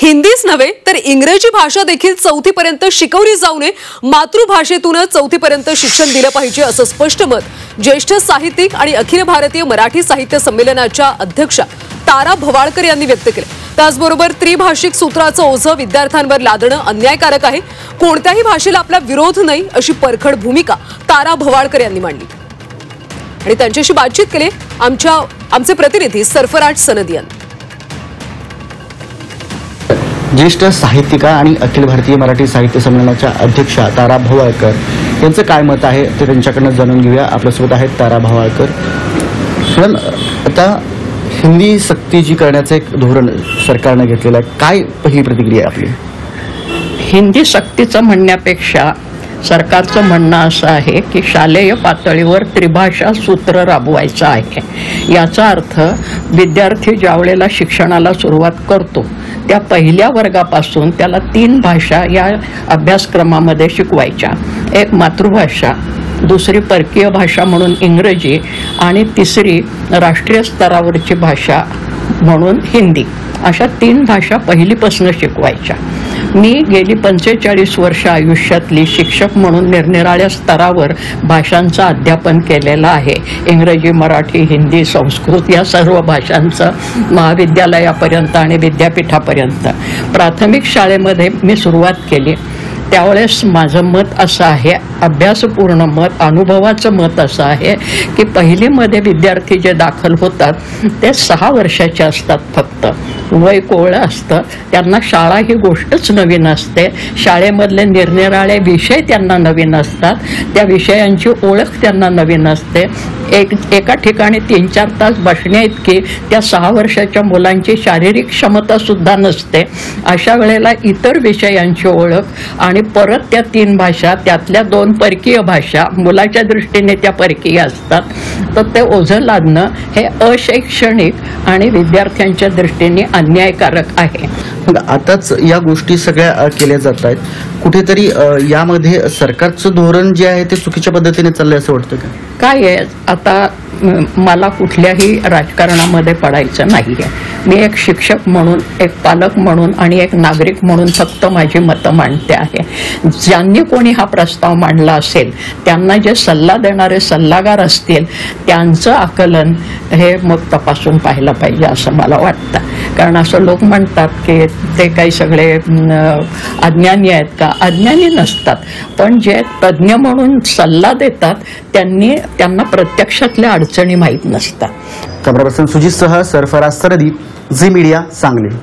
हिंदीच नव्हे तर इंग्रजी भाषा देखील चौथीपर्यंत शिकवली जाऊ नये, मातृभाषेतूनच चौथीपर्यंत शिक्षण दिलं पाहिजे असं स्पष्ट मत ज्येष्ठ साहित्यिक आणि अखिल भारतीय मराठी साहित्य संमेलनाच्या अध्यक्षा तारा भवाळकर यांनी व्यक्त केले। त्याचबरोबर त्रिभाषिक सूत्राचं ओझं विद्यार्थ्यांवर लादणं अन्यायकारक आहे, कोणत्याही भाषेला आपला विरोध नाही अशी परखड भूमिका तारा भवाळकर यांनी मांडली आणि त्यांच्याशी बातचीत केली आमचे प्रतिनिधी सरफराज सनदी यांनी। ज्येष्ठ साहित्यिका आणि अखिल भारतीय मराठी साहित्य संमेलनाच्या अध्यक्षा तारा भवाळकर यांचं काय मत आहे ते त्यांच्याकडनं जाणून घेऊया। आपल्यासोबत आहेत तारा भवाळकर। पण आता हिंदी सक्ती जी करण्याचं एक धोरण सरकारने घेतलेलं आहे, काय पहिली प्रतिक्रिया आपली? हिंदी सक्तीचं म्हणण्यापेक्षा सरकारचं म्हणणं असं आहे की शालेय पातळीवर त्रिभाषा सूत्र राबवायचं आहे। याचा अर्थ विद्यार्थी ज्यावेळेला शिक्षणाला सुरुवात करतो त्या पहिल्या वर्गापासून त्याला 3 भाषा या अभ्यासक्रमामध्ये शिकवायच्या। एक मातृभाषा, दुसरी परकीय भाषा म्हणून इंग्रजी आणि तिसरी राष्ट्रीय स्तरावरची भाषा म्हणून हिंदी, अशा 3 भाषा पहिलीपासून शिकवायच्या। मी गेली 45 वर्ष आयुष्यातली शिक्षक म्हणून निरनिराळ्या स्तरावर भाषांचं अध्यापन केलेलं आहे। इंग्रजी, मराठी, हिंदी, संस्कृत या सर्व भाषांचं महाविद्यालयापर्यंत आणि विद्यापीठापर्यंत। प्राथमिक शाळेमध्ये मी सुरुवात केली त्यावेळेस माझं मत असं आहे, अभ्यासपूर्ण मत, अनुभवाचं मत असं आहे की पहिलीमध्ये विद्यार्थी जे दाखल होतात ते 6 वर्षाचे असतात, फक्त वय कोवळं असतं, त्यांना शाळा ही गोष्टच नवीन असते, शाळेमधले निरनिराळे विषय त्यांना नवीन असतात, त्या विषयांची ओळख त्यांना नवीन असते। एका ठिकाणी 3-4 तास बसण्या इतकी त्या 6 वर्षाच्या मुलांची शारीरिक क्षमता सुद्धा नसते। अशा वेळेला इतर विषयांची ओळख आणि परत त्या 3 भाषा, त्यातल्या 2 परकीय भाषा मुलाच्या दृष्टीने त्या परकीय असतात, तर ते ओझं लादणं हे अशैक्षणिक आणि विद्यार्थ्यांच्या दृष्टीने अन्यायकारक आहे। आताच या गोष्टी सगळ्या केल्या जात आहेत, कुठेतरी यामध्ये सरकारचं धोरण जे आहे ते चुकीच्या पद्धतीने चाललंय असं वाटतं का? काय आहे, आता मला कुठल्याही राजकारणामध्ये पडायचं नाही आहे। मी एक शिक्षक म्हणून, एक पालक म्हणून आणि एक नागरिक म्हणून फक्त माझी मतं मांडते आहे। ज्यांनी कोणी हा प्रस्ताव मांडला असेल त्यांना जे सल्ला देणारे सल्लागार असतील त्यांचं आकलन हे मग तपासून पाहिलं पाहिजे असं मला वाटतं। कारण असं लोक म्हणतात की ते काही सगळे अज्ञानी आहेत का? अज्ञानी नसतात, पण जे तज्ज्ञ म्हणून सल्ला देतात त्यांना प्रत्यक्षातल्या अडचणी माहीत नसतात। कॅमेरा पर्सन सुजितसह सरफराज सनदी, झी मीडिया, सांगली।